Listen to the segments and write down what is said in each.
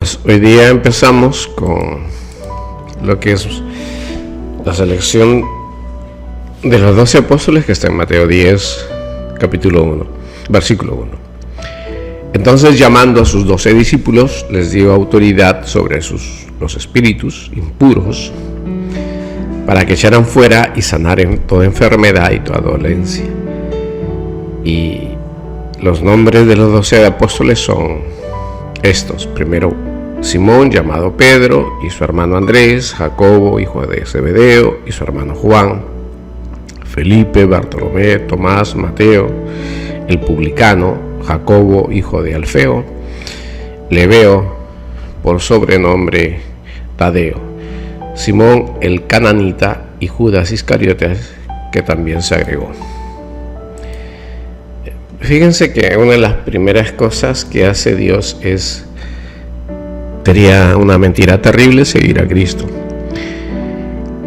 Pues hoy día empezamos con lo que es la selección de los 12 apóstoles que está en Mateo 10, capítulo 1, versículo 1. Entonces, llamando a sus 12 discípulos, les dio autoridad sobre los espíritus impuros para que echaran fuera y sanaran toda enfermedad y toda dolencia. Y los nombres de los 12 apóstoles son estos. Primero, Simón, llamado Pedro, y su hermano Andrés, Jacobo, hijo de Zebedeo, y su hermano Juan, Felipe, Bartolomé, Tomás, Mateo, el publicano, Jacobo, hijo de Alfeo, Lebeo, por sobrenombre Tadeo, Simón el cananita y Judas Iscariotes, que también se agregó. Fíjense que una de las primeras cosas que hace Dios sería una mentira terrible seguir a Cristo.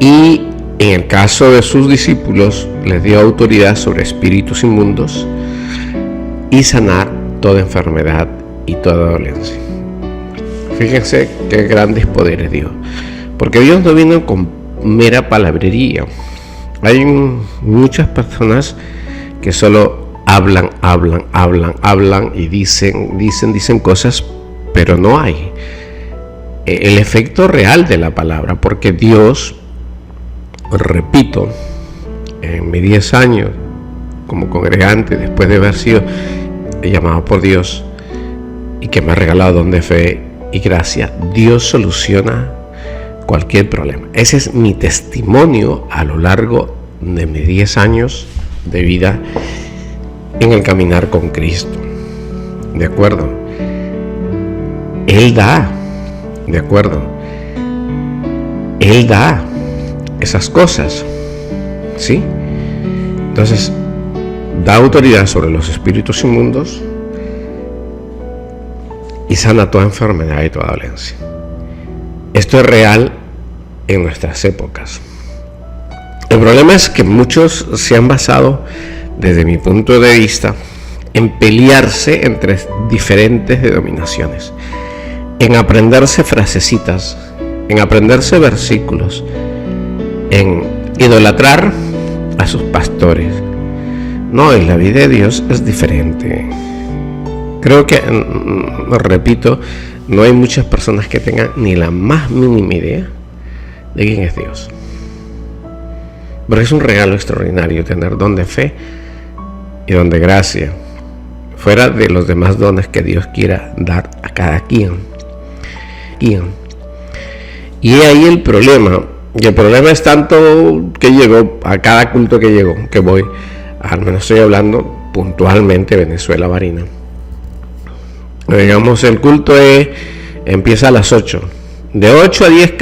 Y en el caso de sus discípulos, les dio autoridad sobre espíritus inmundos y sanar toda enfermedad y toda dolencia. Fíjense qué grandes poderes dio, porque Dios no vino con mera palabrería. Hay muchas personas que solo hablan y dicen cosas, pero no hay el efecto real de la palabra, porque Dios, repito, en mis 10 años como congregante, después de haber sido llamado por Dios y que me ha regalado don de fe y gracia, Dios soluciona cualquier problema. Ese es mi testimonio a lo largo de mis 10 años de vida en el caminar con Cristo. ¿De acuerdo? Él da, ¿de acuerdo? Él da esas cosas, ¿sí? Entonces, da autoridad sobre los espíritus inmundos y sana toda enfermedad y toda dolencia. Esto es real en nuestras épocas. El problema es que muchos se han basado, desde mi punto de vista, en pelearse entre diferentes denominaciones, en aprenderse frasecitas, en aprenderse versículos, en idolatrar a sus pastores. No, en la vida de Dios es diferente. Creo que, repito, no hay muchas personas que tengan ni la más mínima idea de quién es Dios. Pero es un regalo extraordinario tener don de fe y don de gracia, fuera de los demás dones que Dios quiera dar a cada quien. Y ahí el problema, y el problema es tanto que llego a cada culto que voy, al menos estoy hablando puntualmente Venezuela Barina. Digamos, el culto empieza a las 8. De 8 a 10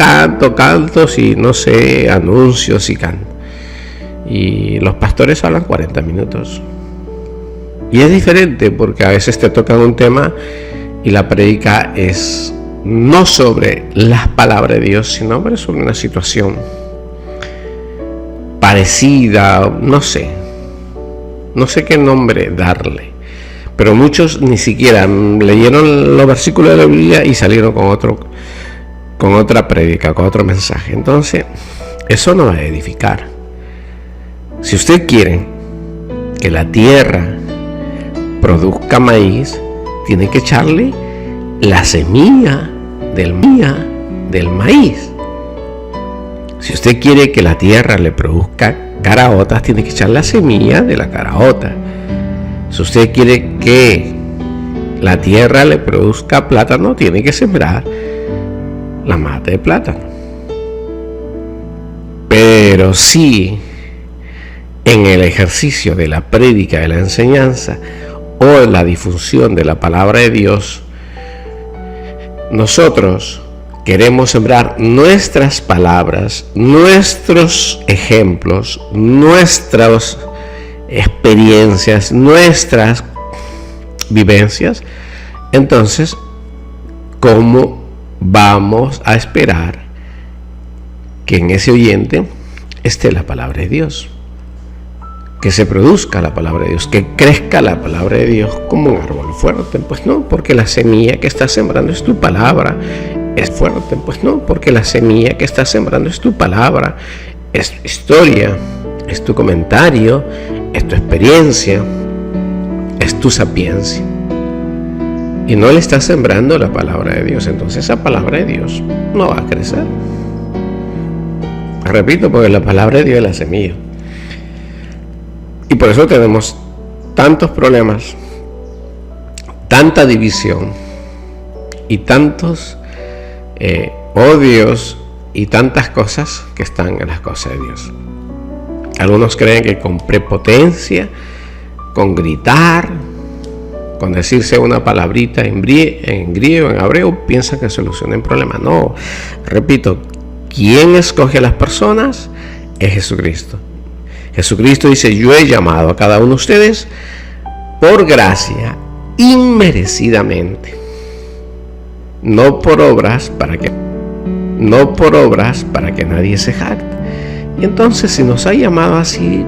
cantos y no sé, anuncios y canto. Y los pastores hablan 40 minutos. Y es diferente porque a veces te tocan un tema y la prédica es no sobre las palabras de Dios, sino sobre una situación parecida, no sé qué nombre darle, pero muchos ni siquiera leyeron los versículos de la Biblia y salieron con otra prédica, con otro mensaje. Entonces, eso no va a edificar. Si usted quiere que la tierra produzca maíz, tiene que echarle la semilla del maíz. Si usted quiere que la tierra le produzca caraotas, tiene que echar la semilla de la caraota. Si usted quiere que la tierra le produzca plátano, tiene que sembrar la mata de plátano. Pero si en el ejercicio de la prédica, de la enseñanza o la difusión de la palabra de Dios, nosotros queremos sembrar nuestras palabras, nuestros ejemplos, nuestras experiencias, nuestras vivencias, entonces, ¿cómo vamos a esperar que en ese oyente esté la palabra de Dios? que se produzca la palabra de Dios, que crezca la palabra de Dios como un árbol fuerte. Pues no, porque la semilla que estás sembrando es tu palabra. Es fuerte. Pues no, porque la semilla que estás sembrando es tu palabra, es tu historia, es tu comentario, es tu experiencia, es tu sapiencia. Y no le estás sembrando la palabra de Dios, entonces esa palabra de Dios no va a crecer. Repito, porque la palabra de Dios es la semilla. Y por eso tenemos tantos problemas, tanta división y tantos odios y tantas cosas que están en las cosas de Dios. Algunos creen que con prepotencia, con gritar, con decirse una palabrita en griego, en hebreo, piensan que solucionan problemas. No, repito, quien escoge a las personas es Jesucristo. Jesucristo dice: yo he llamado a cada uno de ustedes por gracia, inmerecidamente, no por obras para que nadie se jacte. Y entonces, si nos ha llamado así,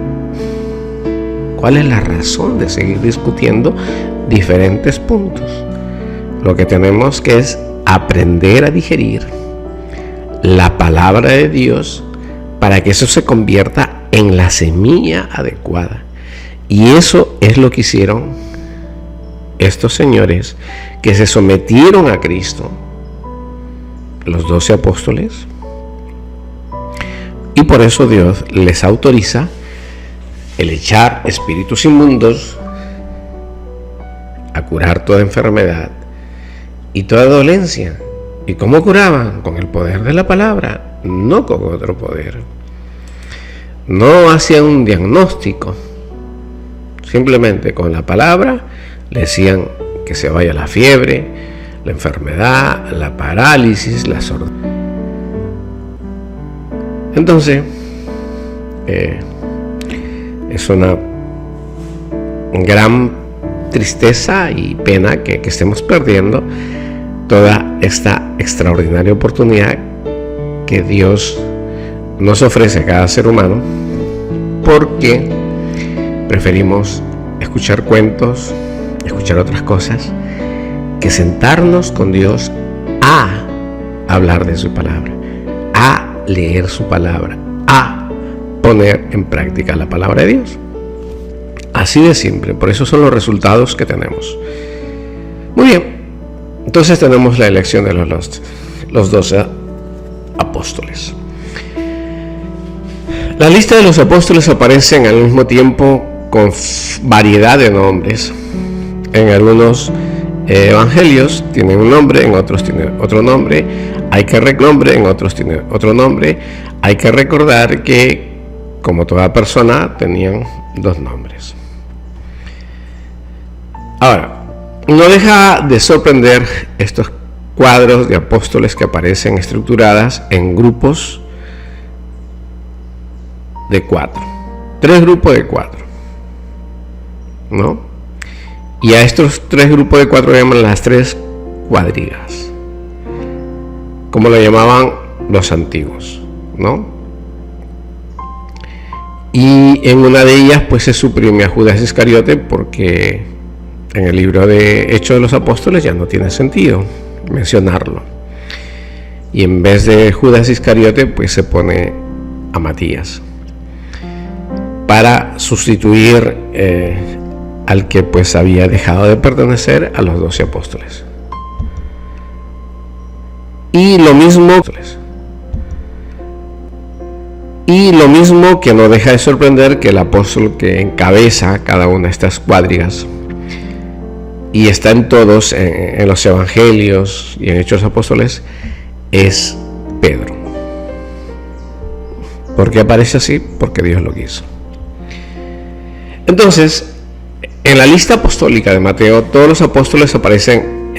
¿cuál es la razón de seguir discutiendo diferentes puntos? Lo que tenemos que es aprender a digerir la palabra de Dios para que eso se convierta en la semilla adecuada. Y eso es lo que hicieron estos señores que se sometieron a Cristo, los 12 apóstoles, y por eso Dios les autoriza el echar espíritus inmundos, a curar toda enfermedad y toda dolencia. ¿Y cómo curaban? Con el poder de la palabra, no con otro poder. No hacían un diagnóstico, simplemente con la palabra le decían que se vaya la fiebre, la enfermedad, la parálisis, la sordera. Entonces, es una gran tristeza y pena que estemos perdiendo toda esta extraordinaria oportunidad que Dios nos ofrece a cada ser humano, porque preferimos escuchar cuentos, escuchar otras cosas, que sentarnos con Dios a hablar de su palabra, a leer su palabra, a poner en práctica la palabra de Dios. Así de simple. Por eso son los resultados que tenemos. Muy bien, entonces tenemos la elección de los 12 apóstoles. La lista de los apóstoles aparecen al mismo tiempo con variedad de nombres. En algunos evangelios tienen un nombre, en otros tienen otro nombre. En otros tienen otro nombre. Hay que recordar que, como toda persona, tenían 2 nombres. Ahora, no deja de sorprender estos cuadros de apóstoles que aparecen estructuradas en grupos de 4, 3 grupos de 4, ¿no? Y a estos 3 grupos de 4 llaman las 3 cuadrigas, como lo llamaban los antiguos, ¿no? Y en una de ellas pues se suprime a Judas Iscariote, porque en el libro de Hechos de los Apóstoles ya no tiene sentido mencionarlo, y en vez de Judas Iscariote pues se pone a Matías para sustituir al que pues había dejado de pertenecer a los 12 apóstoles. Y lo mismo que no deja de sorprender que el apóstol que encabeza cada una de estas cuadrigas y está en todos, en los evangelios y en Hechos de los Apóstoles, es Pedro. ¿Por qué aparece así? Porque Dios lo quiso. Entonces, en la lista apostólica de Mateo, todos los apóstoles aparecen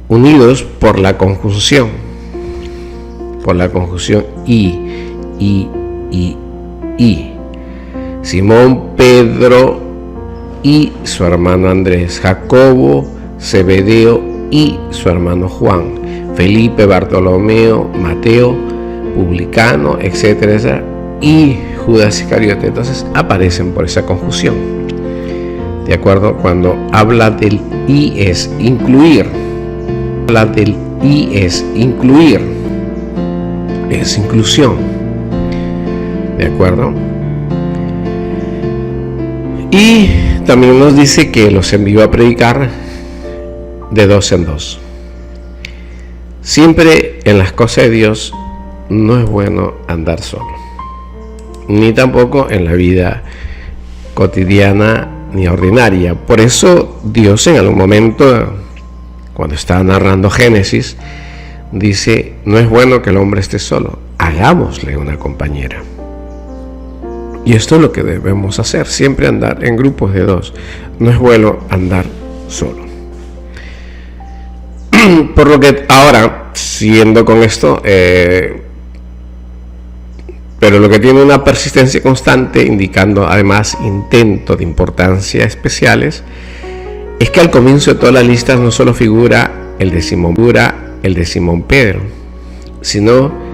unidos por la conjunción y. Simón, Pedro y su hermano Andrés, Jacobo, Zebedeo y su hermano Juan, Felipe, Bartolomeo, Mateo, publicano, etcétera, y Judas Iscariote, entonces aparecen por esa confusión. ¿De acuerdo? Cuando habla del y es incluir, habla del y es incluir, es inclusión. ¿De acuerdo? Y también nos dice que los envió a predicar de dos en dos. Siempre en las cosas de Dios no es bueno andar solo, ni tampoco en la vida cotidiana ni ordinaria. Por eso Dios en algún momento, cuando está narrando Génesis, dice: no es bueno que el hombre esté solo, hagámosle una compañera. Y esto es lo que debemos hacer, siempre andar en grupos de dos. No es bueno andar solo. Por lo que ahora, siguiendo con esto, pero lo que tiene una persistencia constante, indicando además intento de importancia especiales, es que al comienzo de todas las listas no solo figura el de Simón Pedro, sino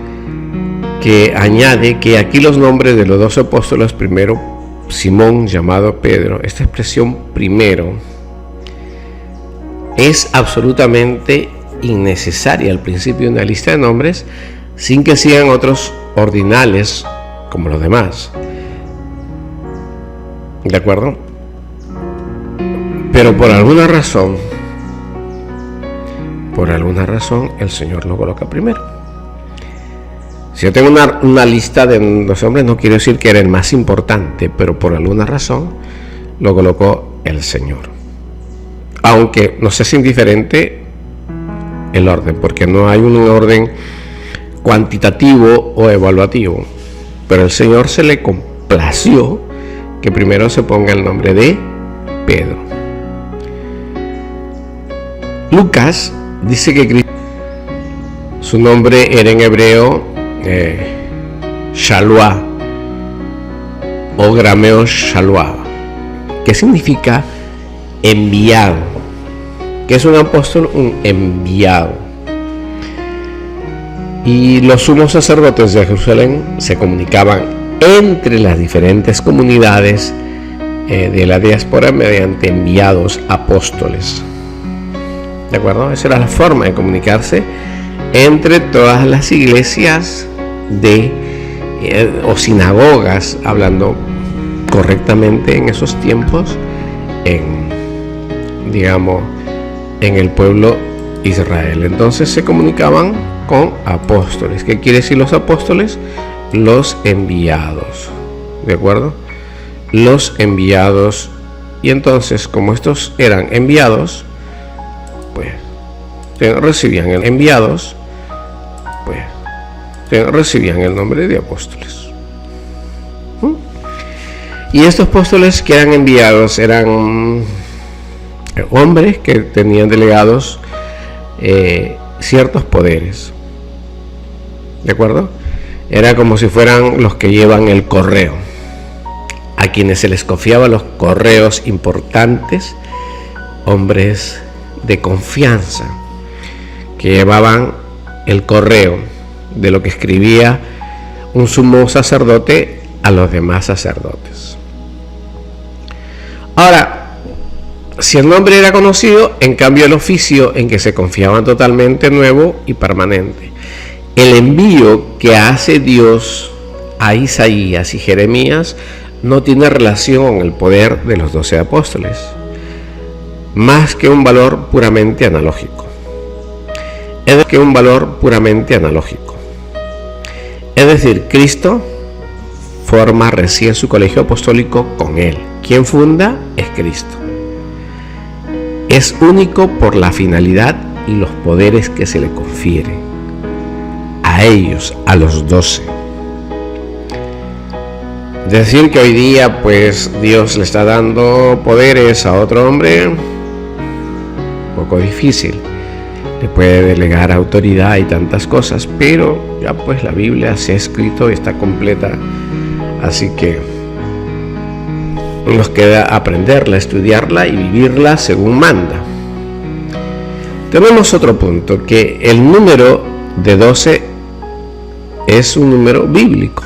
que añade que aquí los nombres de los dos apóstoles, primero Simón llamado Pedro, esta expresión primero es absolutamente innecesaria al principio de una lista de nombres, sin que sigan otros ordinales como los demás. ¿De acuerdo? Pero por alguna razón el Señor lo coloca primero. Si yo tengo una lista de los hombres, no quiero decir que era el más importante, pero por alguna razón lo colocó el Señor. Aunque nos es indiferente el orden, porque no hay un orden cuantitativo o evaluativo, pero el Señor se le complació que primero se ponga el nombre de Pedro. Lucas dice que Cristo, su nombre era en hebreo Shalua o grameo Shalua, que significa enviado. ¿Qué es un apóstol? Un enviado. Y los sumos sacerdotes de Jerusalén se comunicaban entre las diferentes comunidades de la diáspora mediante enviados apóstoles. ¿De acuerdo? Esa era la forma de comunicarse entre todas las iglesias o sinagogas, hablando correctamente en esos tiempos, en el pueblo Israel. Entonces se comunicaban con apóstoles. ¿Qué quiere decir los apóstoles? Los enviados. ¿De acuerdo? Los enviados. Y entonces, como estos eran enviados, pues recibían el nombre de apóstoles. Y estos apóstoles que eran enviados eran hombres que tenían delegados ciertos poderes. ¿De acuerdo? Era como si fueran los que llevan el correo, a quienes se les confiaba los correos importantes, hombres de confianza que llevaban el correo de lo que escribía un sumo sacerdote a los demás sacerdotes. Ahora, si el nombre era conocido, en cambio el oficio en que se confiaban totalmente nuevo y permanente. El envío que hace Dios a Isaías y Jeremías no tiene relación con el poder de los 12 apóstoles, más que un valor puramente analógico. Es decir, Cristo forma recién su colegio apostólico con él. Quien funda es Cristo. Es único por la finalidad y los poderes que se le confiere a ellos, a los 12. Decir que hoy día pues Dios le está dando poderes a otro hombre, un poco difícil. Le puede delegar autoridad y tantas cosas, pero ya pues la Biblia se ha escrito y está completa, así que nos queda aprenderla, estudiarla y vivirla según manda. Tenemos otro punto, que el número de 12 es un número bíblico.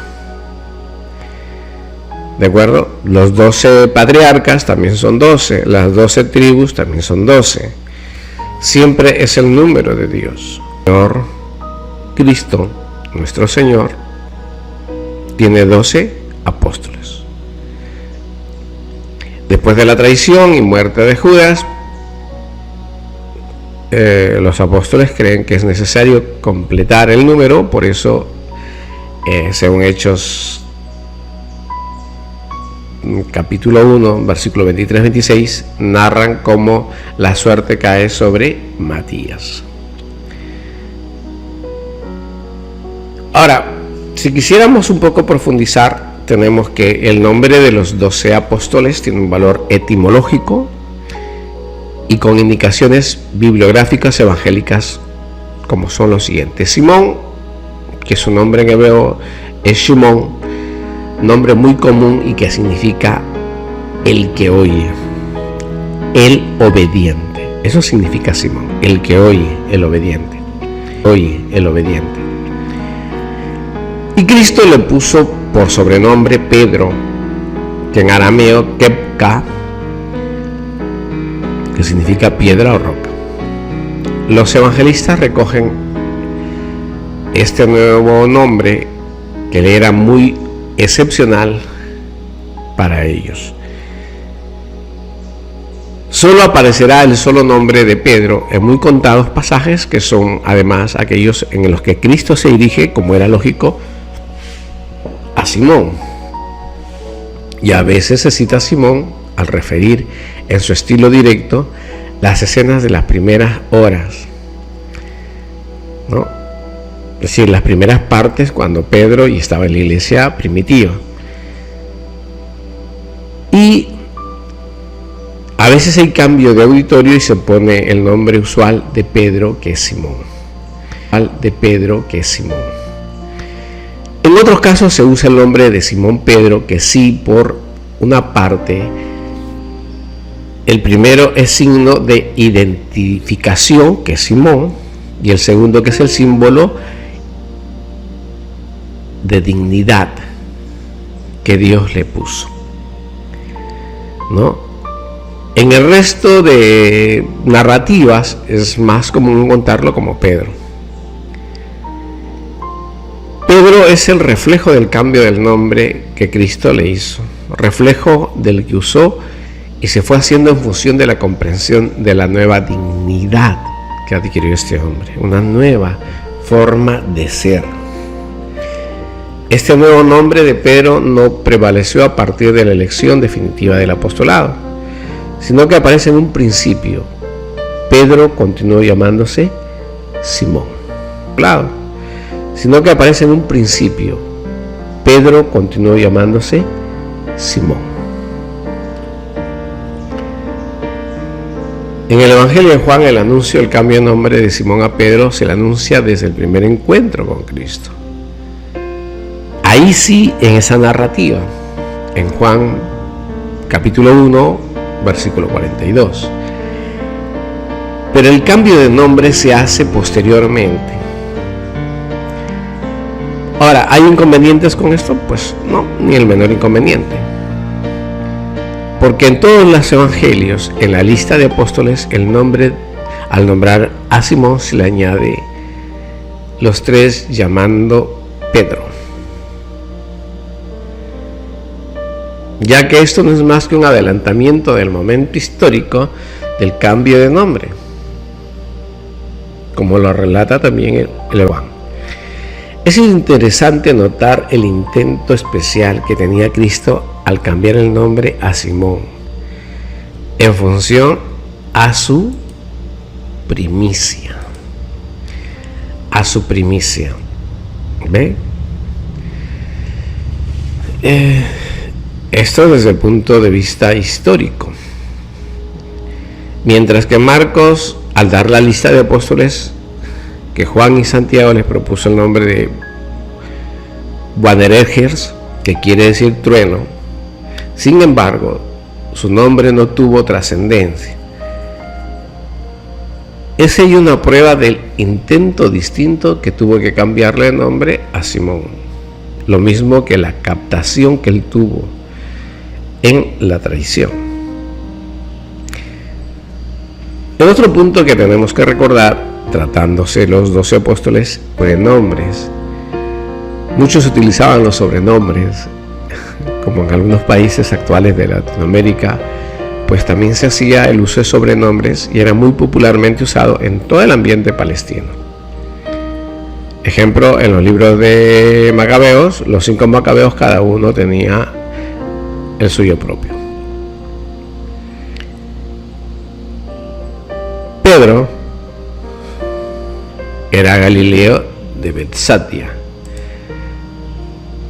¿De acuerdo? Los 12 patriarcas también son 12, las 12 tribus también son 12. Siempre es el número de Dios. Señor Cristo, nuestro Señor, tiene 12 apóstoles. Después de la traición y muerte de Judas, los apóstoles creen que es necesario completar el número, por eso, según Hechos capítulo 1, versículo 23-26, narran cómo la suerte cae sobre Matías. Ahora, si quisiéramos un poco profundizar, tenemos que el nombre de los 12 apóstoles tiene un valor etimológico y con indicaciones bibliográficas evangélicas, como son los siguientes. Simón, que su nombre en hebreo es Shimón, nombre muy común y que significa el que oye, el obediente. Eso significa Simón, el que oye, el obediente. Oye, el obediente. Y Cristo le puso por sobrenombre Pedro, que en arameo Kepka, que significa piedra o roca. Los evangelistas recogen este nuevo nombre que le era muy excepcional para ellos. Solo aparecerá el solo nombre de Pedro en muy contados pasajes, que son además aquellos en los que Cristo se dirige, como era lógico, a Simón. Y a veces se cita a Simón al referir en su estilo directo las escenas de las primeras horas, ¿no? Es decir, las primeras partes cuando Pedro y estaba en la iglesia primitiva. Y a veces hay cambio de auditorio y se pone el nombre usual de Pedro, que es Simón. De Pedro, que es Simón. En otros casos se usa el nombre de Simón Pedro, que sí, por una parte, el primero es signo de identificación, que es Simón, y el segundo, que es el símbolo de dignidad que Dios le puso, ¿no? En el resto de narrativas es más común contarlo como Pedro. Pedro es el reflejo del cambio del nombre que Cristo le hizo, reflejo del que usó y se fue haciendo en función de la comprensión de la nueva dignidad que adquirió este hombre, una nueva forma de ser. Este nuevo nombre de Pedro no prevaleció a partir de la elección definitiva del apostolado, sino que aparece en un principio. Pedro continuó llamándose Simón. Sino que aparece en un principio. Pedro continuó llamándose Simón. En el Evangelio de Juan, el anuncio del cambio de nombre de Simón a Pedro se le anuncia desde el primer encuentro con Cristo. Ahí sí, en esa narrativa, en Juan capítulo 1, versículo 42. Pero el cambio de nombre se hace posteriormente. Ahora, ¿hay inconvenientes con esto? Pues no, ni el menor inconveniente. Porque en todos los evangelios, en la lista de apóstoles, el nombre, al nombrar a Simón, se le añade los tres llamando Pedro. Ya que esto no es más que un adelantamiento del momento histórico del cambio de nombre, como lo relata también el Evangelio. Es interesante notar el intento especial que tenía Cristo al cambiar el nombre a Simón, en función a su primicia. A su primicia. ¿Ve? Esto desde el punto de vista histórico. Mientras que Marcos, al dar la lista de apóstoles, que Juan y Santiago les propuso el nombre de Boanerges, que quiere decir trueno. Sin embargo, su nombre no tuvo trascendencia. Es ello una prueba del intento distinto que tuvo que cambiarle el nombre a Simón. Lo mismo que la captación que él tuvo en la tradición. El otro punto que tenemos que recordar, tratándose los 12 apóstoles, sobrenombres. Muchos utilizaban los sobrenombres, como en algunos países actuales de Latinoamérica, pues también se hacía el uso de sobrenombres y era muy popularmente usado en todo el ambiente palestino. Ejemplo, en los libros de Macabeos, los 5 Macabeos cada uno tenía el suyo propio. Pedro era Galileo de Betsaida.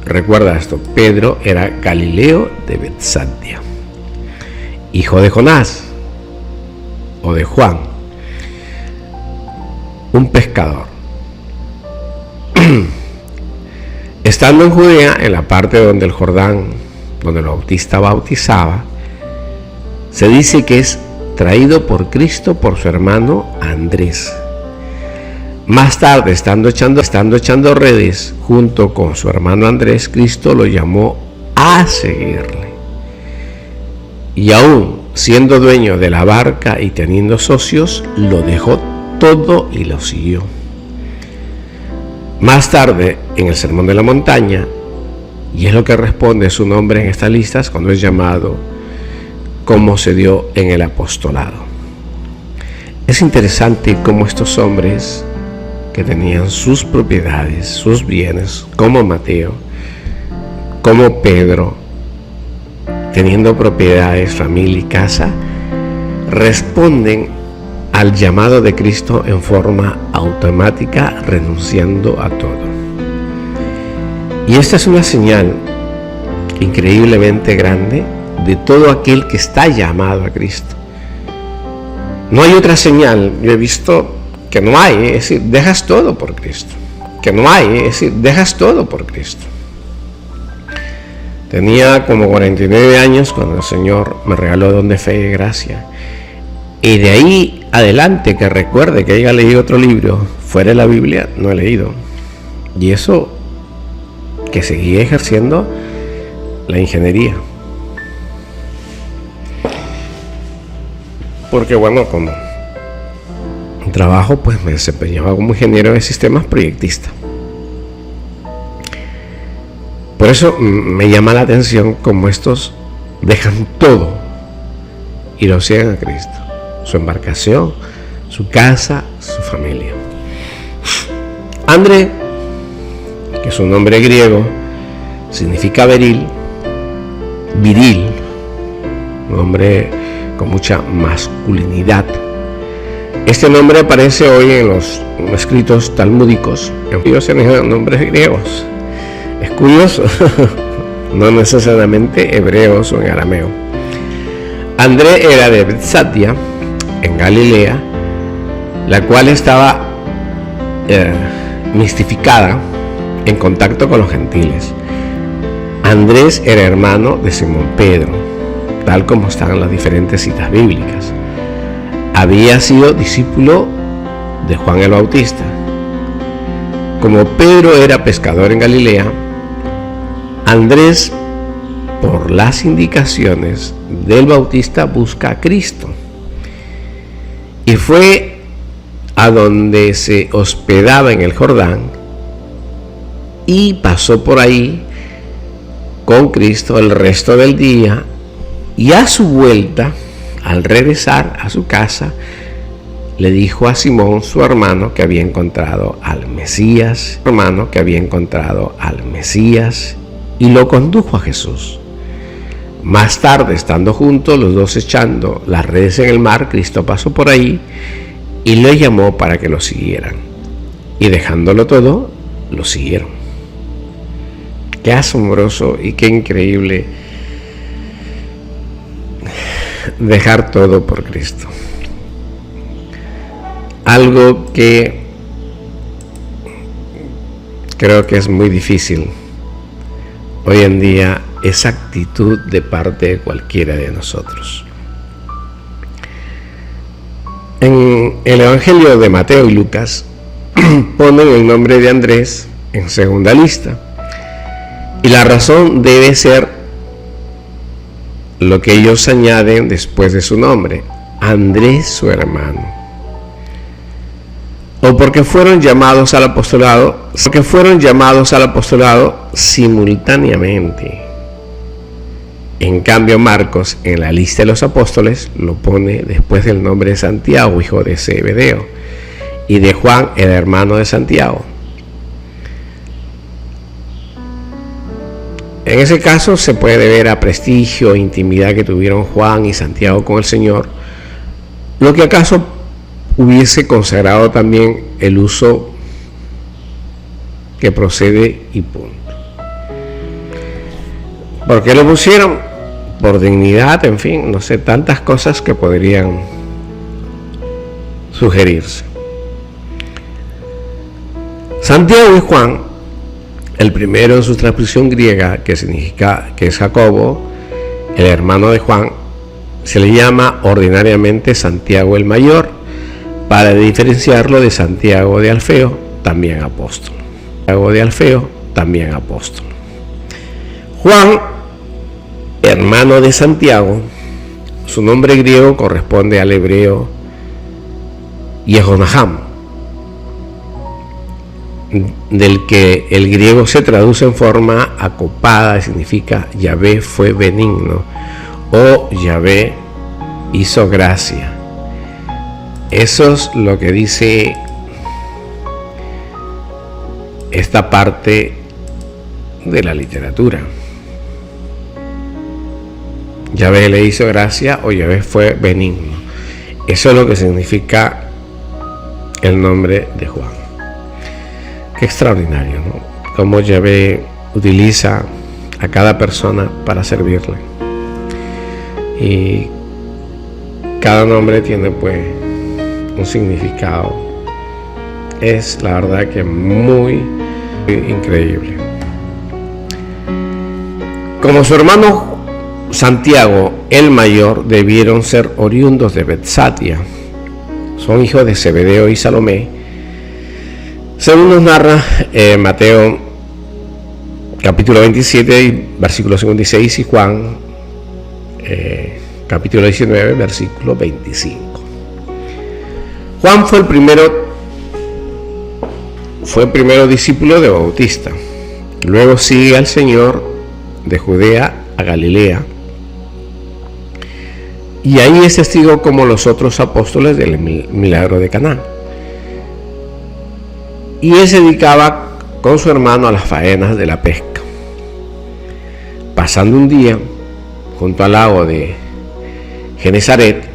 Recuerda esto, Pedro era Galileo de Betsaida, hijo de Jonás o de Juan, un pescador. Estando en Judea, en la parte donde el Jordán, donde el Bautista bautizaba, se dice que es traído por Cristo por su hermano Andrés. Más tarde, estando echando redes junto con su hermano Andrés, Cristo lo llamó a seguirle. Y aún siendo dueño de la barca y teniendo socios, lo dejó todo y lo siguió. Más tarde, en el Sermón de la Montaña, y es lo que responde su nombre en estas listas cuando es llamado cómo se dio en el apostolado. Es interesante cómo estos hombres que tenían sus propiedades, sus bienes, como Mateo, como Pedro, teniendo propiedades, familia y casa, responden al llamado de Cristo en forma automática, renunciando a todo. Y esta es una señal increíblemente grande de todo aquel que está llamado a Cristo. No hay otra señal, yo he visto que no hay, es decir, dejas todo por Cristo. Que no hay, es decir, dejas todo por Cristo. Tenía como 49 años cuando el Señor me regaló don de fe y gracia. Y de ahí adelante, que recuerde que haya leído otro libro fuera de la Biblia, no he leído. Y eso, que seguí ejerciendo la ingeniería. Porque bueno, como trabajo, pues me desempeñaba como ingeniero de sistemas proyectista. Por eso me llama la atención cómo estos dejan todo y lo siguen a Cristo. Su embarcación, su casa, su familia. André, que es un nombre griego, significa viril, un nombre con mucha masculinidad. Este nombre aparece hoy en los escritos talmúdicos, ellos eran nombres griegos. Es curioso, no necesariamente hebreos o en arameo. André era de Betsaida, en Galilea, la cual estaba mistificada en contacto con los gentiles. Andrés era hermano de Simón Pedro, tal como están en las diferentes citas bíblicas. Había sido discípulo de Juan el Bautista. Como Pedro era pescador en Galilea, Andrés, por las indicaciones del Bautista, busca a Cristo. Y fue a donde se hospedaba en el Jordán y pasó por ahí con Cristo el resto del día, y a su vuelta, al regresar a su casa, le dijo a Simón, su hermano, que había encontrado al Mesías, y lo condujo a Jesús. Más tarde, estando juntos, los dos echando las redes en el mar, Cristo pasó por ahí y lo llamó para que lo siguieran. Y dejándolo todo, lo siguieron. Qué asombroso y qué increíble dejar todo por Cristo. Algo que creo que es muy difícil hoy en día, esa actitud de parte de cualquiera de nosotros. En el Evangelio de Mateo y Lucas ponen el nombre de Andrés en segunda lista, y la razón debe ser lo que ellos añaden después de su nombre: Andrés, su hermano. O porque fueron llamados al apostolado, simultáneamente. En cambio, Marcos, en la lista de los apóstoles, lo pone después del nombre de Santiago, hijo de Zebedeo, y de Juan, el hermano de Santiago. En ese caso se puede deber a prestigio e intimidad que tuvieron Juan y Santiago con el Señor, lo que acaso hubiese consagrado también el uso que procede y punto. ¿Por qué lo pusieron? Por dignidad, en fin, no sé, tantas cosas que podrían sugerirse. Santiago y Juan, el primero en su transcripción griega, que significa que es Jacobo, el hermano de Juan, se le llama ordinariamente Santiago el Mayor, para diferenciarlo de Santiago de Alfeo, también apóstol. Juan, hermano de Santiago, su nombre griego corresponde al hebreo Yehonaham, del que el griego se traduce en forma acopada y significa Yahvé fue benigno o Yahvé hizo gracia. Eso es lo que dice esta parte de la literatura. Yahvé le hizo gracia o Yahvé fue benigno. Eso es lo que significa el nombre de Juan. Qué extraordinario, ¿no? Cómo Yahvé utiliza a cada persona para servirle. Y cada nombre tiene pues un significado. Es la verdad que muy increíble. Como su hermano Santiago el mayor debieron ser oriundos de Betsatia, son hijos de Zebedeo y Salomé, según nos narra Mateo capítulo 27 versículo 56 y Juan capítulo 19 versículo 25. Juan fue el primero discípulo de Bautista. Luego sigue al Señor de Judea a Galilea, y ahí es testigo como los otros apóstoles del milagro de Caná. Y él se dedicaba con su hermano a las faenas de la pesca. Pasando un día junto al lago de Genesaret,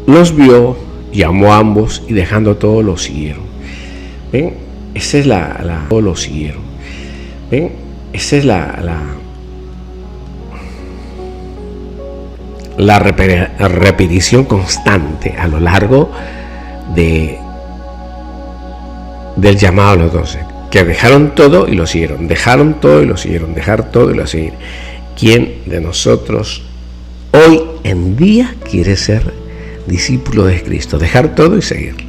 los vio, llamó a ambos y dejando todo lo siguieron. ¿Ven? Esa es lo siguieron. ¿Ven? Esa es la repetición constante a lo largo del llamado a los 12, que dejaron todo y lo siguieron, dejaron todo y lo siguieron, dejar todo y lo siguieron. ¿Quién de nosotros hoy en día quiere ser discípulo de Cristo? Dejar todo y seguirlo.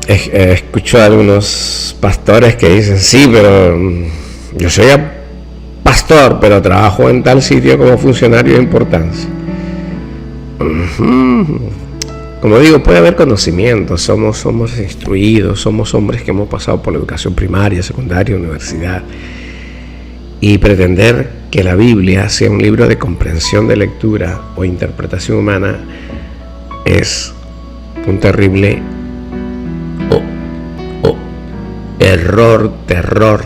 Escucho a algunos pastores que dicen: sí, pero yo soy pastor, pero trabajo en tal sitio como funcionario de importancia. Como digo, puede haber conocimiento, somos instruidos, somos hombres que hemos pasado por la educación primaria, secundaria, universidad, y pretender que la Biblia sea un libro de comprensión de lectura o interpretación humana es un terrible terror.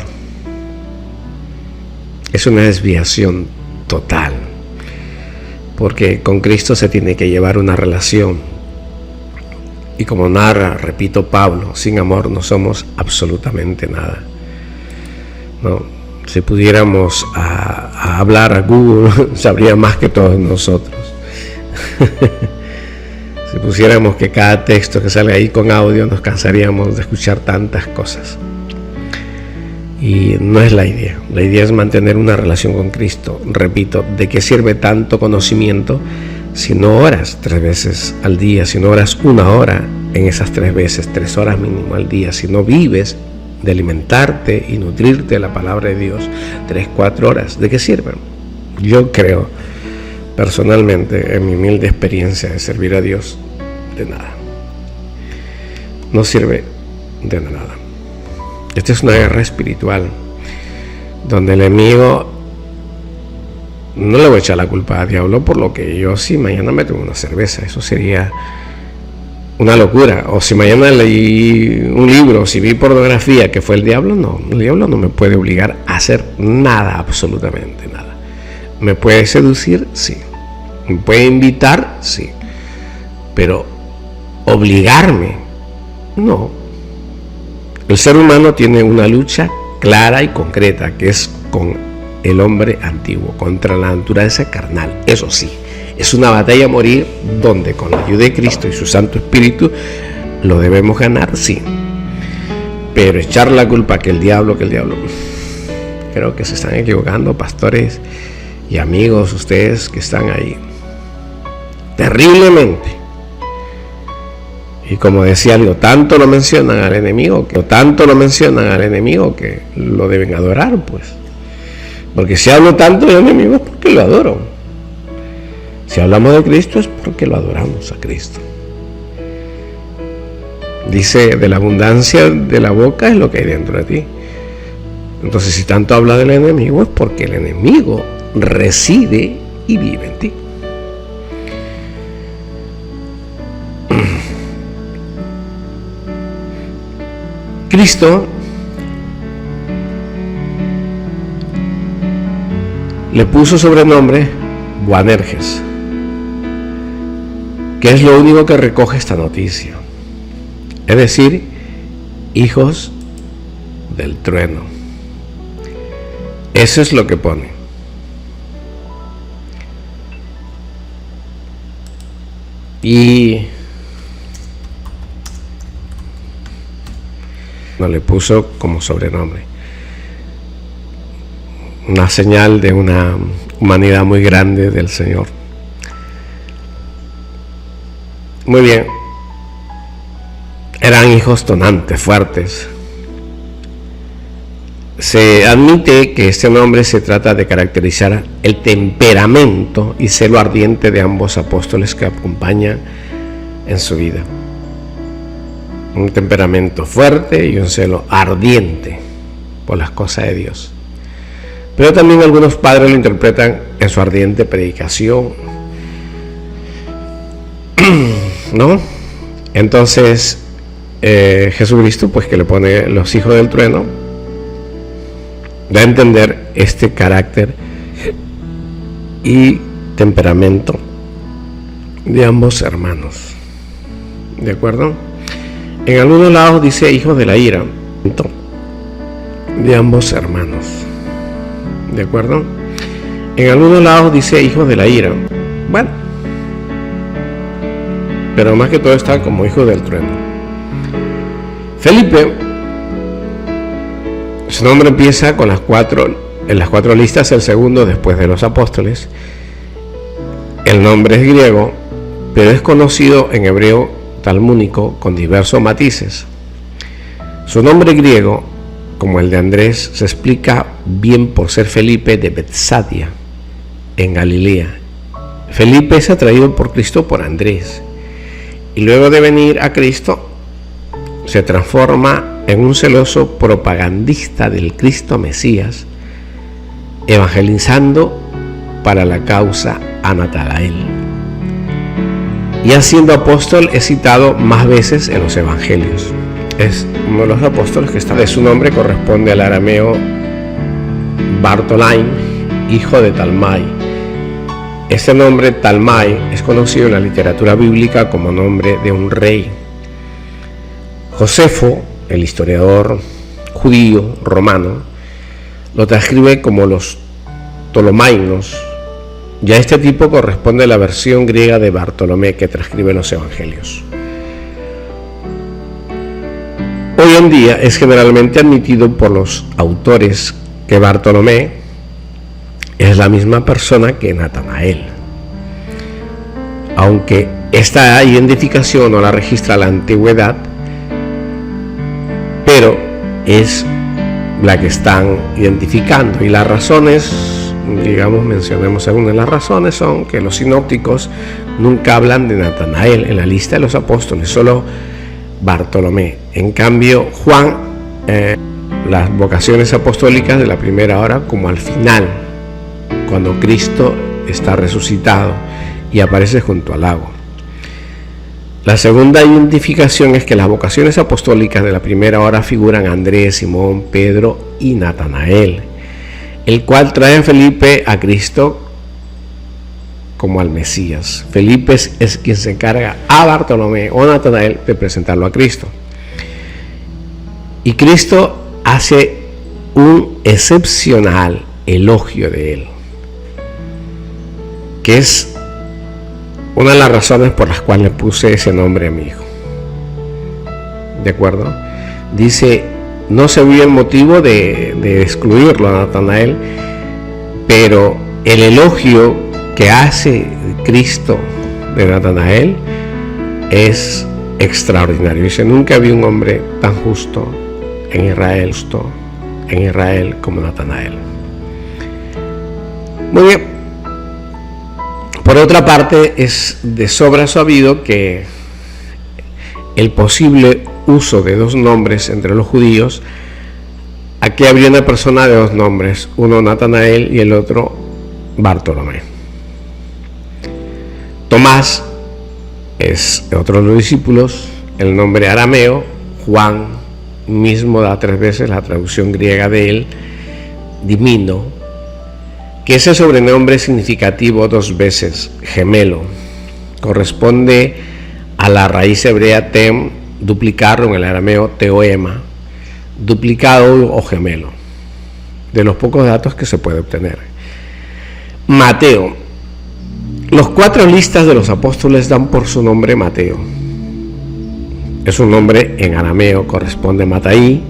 Es una desviación total, porque con Cristo se tiene que llevar una relación, y como narra, repito, Pablo, sin amor no somos absolutamente nada, ¿no? Si pudiéramos hablar a Google, sabría más que todos nosotros. Si pusiéramos que cada texto que sale ahí con audio, nos cansaríamos de escuchar tantas cosas. Y no es la idea. La idea es mantener una relación con Cristo. Repito, ¿de qué sirve tanto conocimiento si no oras 3 veces al día? Si no oras 1 hora en esas 3 veces, 3 horas mínimo al día, si no vives de alimentarte y nutrirte de la palabra de Dios 3-4 horas, ¿de qué sirven? Yo creo, personalmente, en mi humilde experiencia de servir a Dios, de nada. No sirve de nada. Esta es una guerra espiritual, donde el enemigo, no le voy a echar la culpa al diablo por lo que yo, si mañana me tomo una cerveza, eso sería una locura. O si mañana leí un libro, si vi pornografía, que fue el diablo, no. El diablo no me puede obligar a hacer nada, absolutamente nada. ¿Me puede seducir? Sí. ¿Me puede invitar? Sí. Pero obligarme, no. El ser humano tiene una lucha clara y concreta, que es con el hombre antiguo, contra la naturaleza carnal. Eso sí, es una batalla a morir, donde con la ayuda de Cristo y su Santo Espíritu lo debemos ganar, sí. Pero echar la culpa que el diablo, creo que se están equivocando, pastores y amigos, ustedes que están ahí, terriblemente. Y como decía algo, tanto lo mencionan al enemigo, que lo deben adorar, pues. Porque si hablo tanto del enemigo es porque lo adoro. Si hablamos de Cristo es porque lo adoramos a Cristo. Dice, de la abundancia de la boca es lo que hay dentro de ti. Entonces, si tanto habla del enemigo es porque el enemigo reside y vive en ti. Cristo le puso sobrenombre Boanerges, que es lo único que recoge esta noticia, es decir, hijos del trueno. Eso es lo que pone. Y no le puso como sobrenombre, una señal de una humanidad muy grande del Señor. Muy bien, eran hijos tonantes, fuertes. Se admite que este nombre se trata de caracterizar el temperamento y celo ardiente de ambos apóstoles que acompañan en su vida. Un temperamento fuerte y un celo ardiente por las cosas de Dios. Pero también algunos padres lo interpretan en su ardiente predicación, ¿no? Entonces, Jesucristo, pues que le pone los hijos del trueno, da a entender este carácter y temperamento de ambos hermanos. ¿De acuerdo? En algunos lados dice hijos de la ira de ambos hermanos. ¿De acuerdo? En algunos lados dice hijos de la ira. Bueno, pero más que todo está como hijo del trueno. Felipe, su nombre empieza con en las 4 listas, el segundo después de los apóstoles. El nombre es griego, pero es conocido en hebreo talmúdico con diversos matices. Su nombre griego, como el de Andrés, se explica bien por ser Felipe de Betsadia, en Galilea. Felipe es atraído por Cristo por Andrés, y luego de venir a Cristo se transforma en un celoso propagandista del Cristo Mesías, evangelizando para la causa a Natanael. Ya siendo apóstol es citado más veces en los evangelios. Es uno de los apóstoles que está de su nombre corresponde al arameo Bartolain, hijo de Talmai. Este nombre Talmai es conocido en la literatura bíblica como nombre de un rey. Josefo, el historiador judío romano, lo transcribe como los Ptolomainos. Ya este tipo corresponde a la versión griega de Bartolomé que transcribe los evangelios. Hoy en día es generalmente admitido por los autores que Bartolomé es la misma persona que Natanael, aunque esta identificación no la registra la antigüedad, pero es la que están identificando. Y las razones, digamos, mencionemos algunas de las razones, son que los sinópticos nunca hablan de Natanael en la lista de los apóstoles, solo Bartolomé. En cambio, Juan, las vocaciones apostólicas de la primera hora como al final, cuando Cristo está resucitado y aparece junto al lago. La segunda identificación es que las vocaciones apostólicas de la primera hora figuran Andrés, Simón, Pedro y Natanael, el cual trae a Felipe a Cristo como al Mesías. Felipe es quien se encarga a Bartolomé o Natanael de presentarlo a Cristo. Y Cristo hace un excepcional elogio de él, que es una de las razones por las cuales le puse ese nombre a mi hijo. ¿De acuerdo? Dice, no se vio el motivo de excluirlo a Natanael, pero el elogio que hace Cristo de Natanael es extraordinario. Dice, nunca vi un hombre tan justo en Israel como Natanael. Muy bien. Por otra parte, es de sobra sabido que el posible uso de dos nombres entre los judíos, aquí habría una persona de dos nombres, uno Natanael y el otro Bartolomé. Tomás es otro de los discípulos, el nombre arameo, Juan mismo da 3 veces la traducción griega de él, Dimino, que ese sobrenombre significativo 2 veces, gemelo, corresponde a la raíz hebrea tem, duplicarlo en el arameo teoema, duplicado o gemelo, de los pocos datos que se puede obtener. Mateo. Los 4 listas de los apóstoles dan por su nombre Mateo. Es un nombre en arameo, corresponde a Mataí,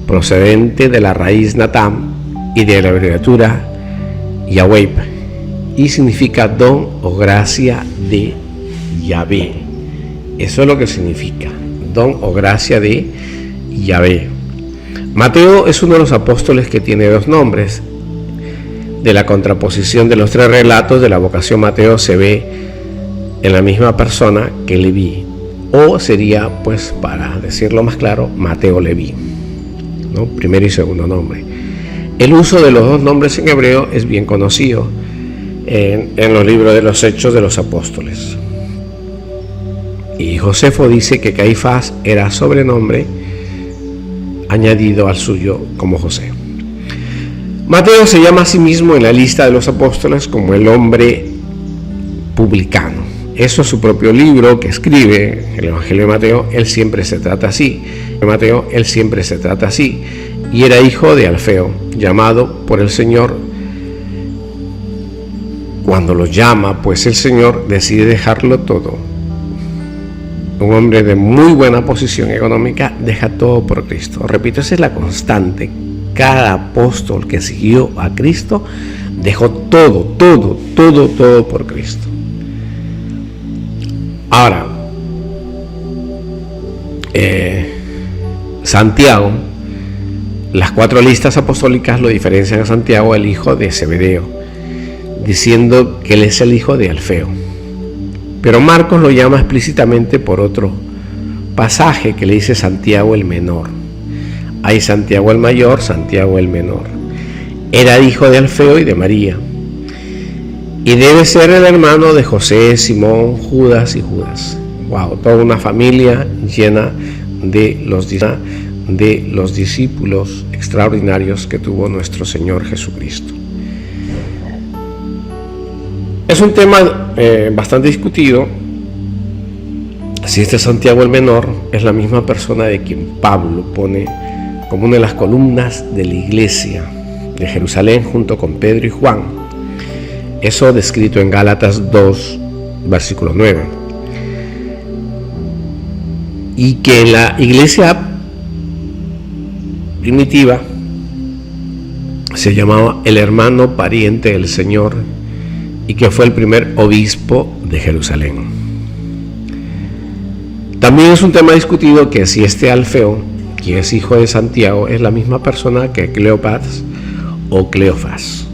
procedente de la raíz Natam y de la abreviatura Yahweh, y significa don o gracia de Yahvé. Eso es lo que significa, don o gracia de Yahvé. Mateo es uno de los apóstoles que tiene 2 nombres. De la contraposición de los 3 relatos de la vocación Mateo se ve en la misma persona que Leví, o sería, pues para decirlo más claro, Mateo Leví, ¿no? Primero y segundo nombre. El uso de los 2 nombres en hebreo es bien conocido en los libros de los Hechos de los Apóstoles. Y Josefo dice que Caifás era sobrenombre añadido al suyo como José. Mateo se llama a sí mismo en la lista de los apóstoles como el hombre publicano. Eso es su propio libro que escribe, el Evangelio de Mateo, él siempre se trata así. Y era hijo de Alfeo, llamado por el Señor. Cuando lo llama, pues el Señor decide dejarlo todo. Un hombre de muy buena posición económica deja todo por Cristo. Repito, esa es la constante. Cada apóstol que siguió a Cristo dejó todo por Cristo. Ahora, Santiago, las 4 listas apostólicas lo diferencian a Santiago, el hijo de Zebedeo, diciendo que él es el hijo de Alfeo. Pero Marcos lo llama explícitamente por otro pasaje que le dice Santiago el menor. Hay Santiago el mayor, Santiago el menor. Era hijo de Alfeo y de María, y debe ser el hermano de José, Simón, Judas y Judas. Wow, toda una familia llena de los discípulos extraordinarios que tuvo nuestro Señor Jesucristo. Es un tema bastante discutido si este Santiago el menor es la misma persona de quien Pablo pone como una de las columnas de la iglesia de Jerusalén junto con Pedro y Juan. Eso descrito en Gálatas 2, versículo 9. Y que en la iglesia primitiva se llamaba el hermano pariente del Señor, y que fue el primer obispo de Jerusalén. También es un tema discutido que si este Alfeo, que es hijo de Santiago, es la misma persona que Cleopas o Cleofas.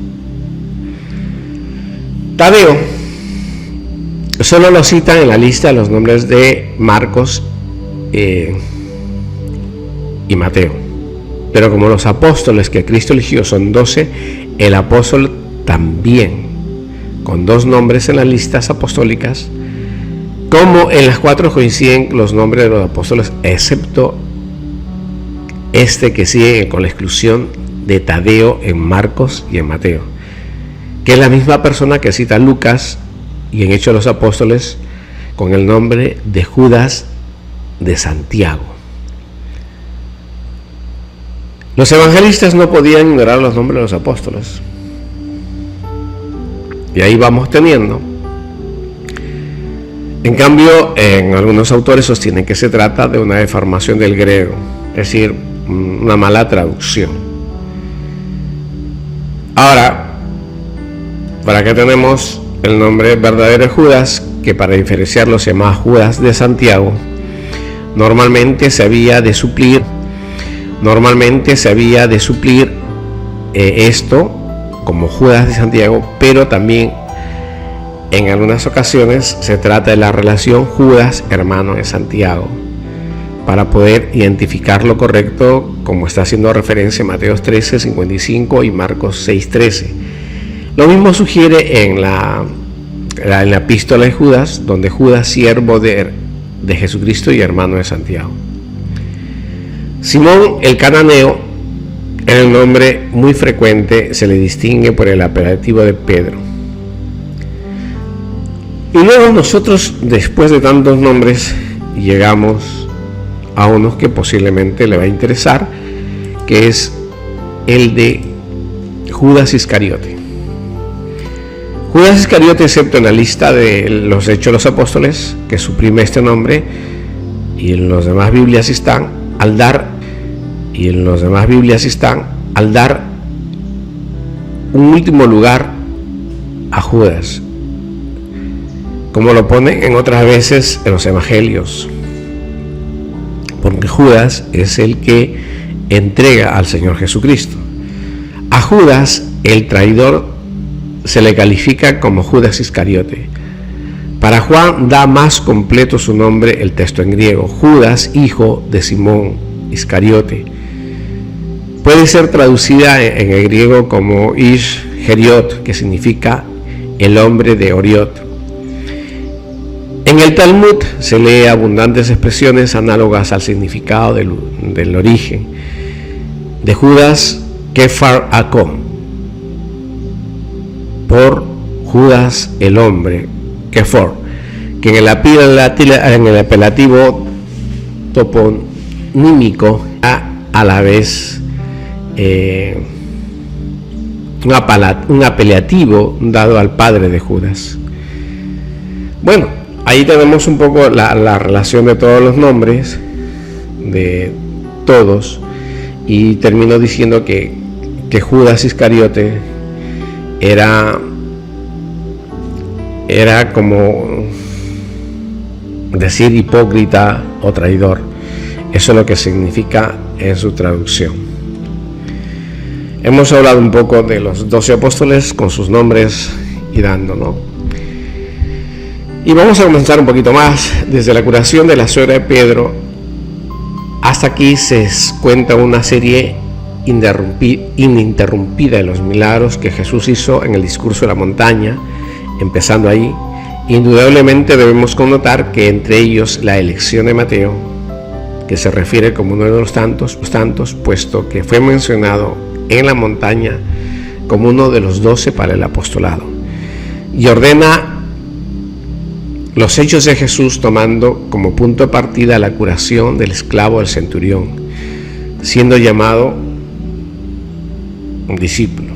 Tadeo solo lo citan en la lista de los nombres de Marcos y Mateo. Pero como los apóstoles que Cristo eligió son 12, el apóstol también, con 2 nombres en las listas apostólicas, como en las 4 coinciden los nombres de los apóstoles, excepto este que sigue con la exclusión de Tadeo en Marcos y en Mateo, que es la misma persona que cita Lucas y en Hechos de los Apóstoles con el nombre de Judas de Santiago. Los evangelistas no podían ignorar los nombres de los apóstoles. Y ahí vamos teniendo. En cambio, en algunos autores sostienen que se trata de una deformación del griego, es decir, una mala traducción. Ahora, ¿para qué tenemos el nombre verdadero de Judas? Que para diferenciarlo se llama Judas de Santiago. Normalmente se había de suplir esto como Judas de Santiago, pero también en algunas ocasiones se trata de la relación Judas, hermano de Santiago, para poder identificar lo correcto, como está haciendo referencia Mateo 13:55 y Marcos 6:13. Lo mismo sugiere en la epístola de Judas, donde Judas, siervo de Jesucristo y hermano de Santiago. Simón el cananeo, en el nombre muy frecuente, se le distingue por el apelativo de Pedro. Y luego nosotros, después de tantos nombres, llegamos a uno que posiblemente le va a interesar, que es el de Judas Iscariote. Judas Iscariote, excepto en la lista de los Hechos de los Apóstoles, que suprime este nombre, y en las demás Biblias están, al dar un último lugar a Judas, como lo ponen en otras veces en los evangelios, porque Judas es el que entrega al Señor Jesucristo. A Judas, el traidor, se le califica como Judas Iscariote. Para Juan da más completo su nombre el texto en griego: Judas, hijo de Simón Iscariote. Puede ser traducida en el griego como Ish Geriot, que significa el hombre de Oriot. En el Talmud se lee abundantes expresiones análogas al significado del origen de Judas, Kefar Akom, por Judas el hombre, Kefor, que en el apelativo toponímico a la vez un apelativo dado al padre de Judas. Bueno, ahí tenemos un poco la relación de todos los nombres, de todos, y termino diciendo que Judas Iscariote era como decir hipócrita o traidor. Eso es lo que significa en su traducción. Hemos hablado un poco de los 12 apóstoles con sus nombres y dando, ¿no? Y vamos a comenzar un poquito más. Desde la curación de la suegra de Pedro hasta aquí se cuenta una serie ininterrumpida de los milagros que Jesús hizo en el discurso de la montaña. Empezando ahí, indudablemente debemos connotar que entre ellos la elección de Mateo, que se refiere como uno de los tantos, puesto que fue mencionado en la montaña como uno de los 12 para el apostolado, y ordena los hechos de Jesús tomando como punto de partida la curación del esclavo del centurión, siendo llamado un discípulo.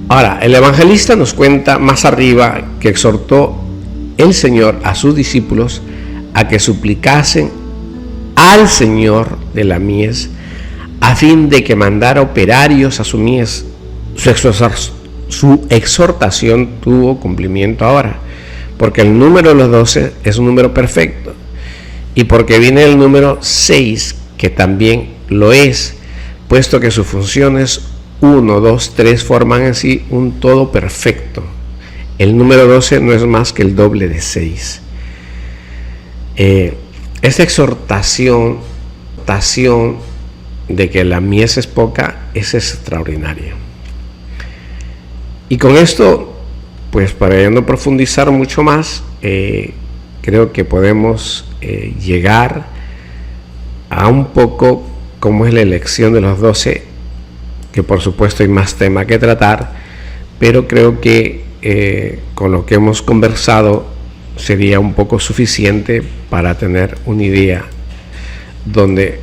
Ahora, el evangelista nos cuenta más arriba que exhortó el Señor a sus discípulos a que suplicasen al Señor de la mies a fin de que mandara operarios a su mies. Su exhortación tuvo cumplimiento ahora, porque el número de los 12 es un número perfecto, y porque viene el número 6, que también lo es, puesto que sus funciones 1, 2, 3 forman en sí un todo perfecto. El número 12 no es más que el doble de 6. Esta exhortación de que la mies es poca es extraordinaria. Y con esto, pues para ya no profundizar mucho más, creo que podemos llegar a un poco cómo es la elección de los 12, que por supuesto hay más tema que tratar, pero creo que con lo que hemos conversado sería un poco suficiente para tener una idea, donde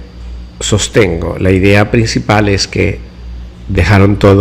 sostengo la idea principal es que dejaron todo